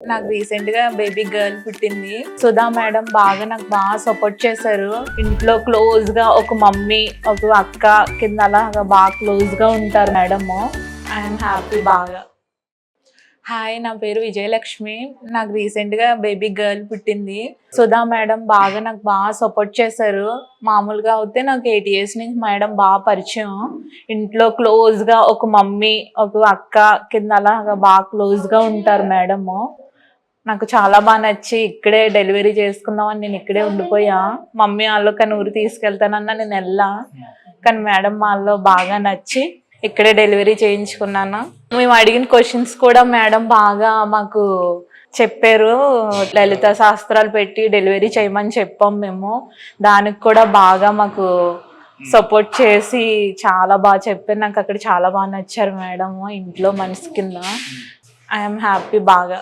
నాకు రీసెంట్ గా baby girl పుట్టింది. సుధా మేడం నాకు బాగా సపోర్ట్ చేశారు. ఇంట్లో క్లోజ్ గా ఒక మమ్మీ ఒక అక్క కింద అలాగా బాగా క్లోజ్ గా ఉంటారు మేడమ్. ఐఎమ్ హ్యాపీ బాగా. హాయ్, నా పేరు విజయలక్ష్మి. నాకు రీసెంట్ గా బేబీ గర్ల్ పుట్టింది. సుధా మేడం నాకు బాగా సపోర్ట్ చేశారు. మామూలుగా అయితే నాకు 8 years నుంచి మేడం బాగా పరిచయం. ఇంట్లో క్లోజ్ గా ఒక మమ్మీ ఒక అక్క కింద అలాగా బాగా క్లోజ్ గా ఉంటారు మేడము. నాకు చాలా బాగా నచ్చి ఇక్కడే డెలివరీ చేసుకుందామని నేను ఇక్కడే ఉండిపోయా. మమ్మీ వాళ్ళు కానీ ఊరు తీసుకెళ్తానన్నా నేను వెళ్ళా, కానీ మేడం వాళ్ళు బాగా నచ్చి ఇక్కడే డెలివరీ చేయించుకున్నాను. మేము అడిగిన క్వశ్చన్స్ కూడా మేడం బాగా మాకు చెప్పారు. లలిత శాస్త్రాలు పెట్టి డెలివరీ చేయమని చెప్పాం మేము. దానికి కూడా బాగా మాకు సపోర్ట్ చేసి చాలా బాగా చెప్పారు. నాకు అక్కడ చాలా బాగా నచ్చారు మేడం. ఇంట్లో మనసు కింద ఐఎమ్ హ్యాపీ బాగా.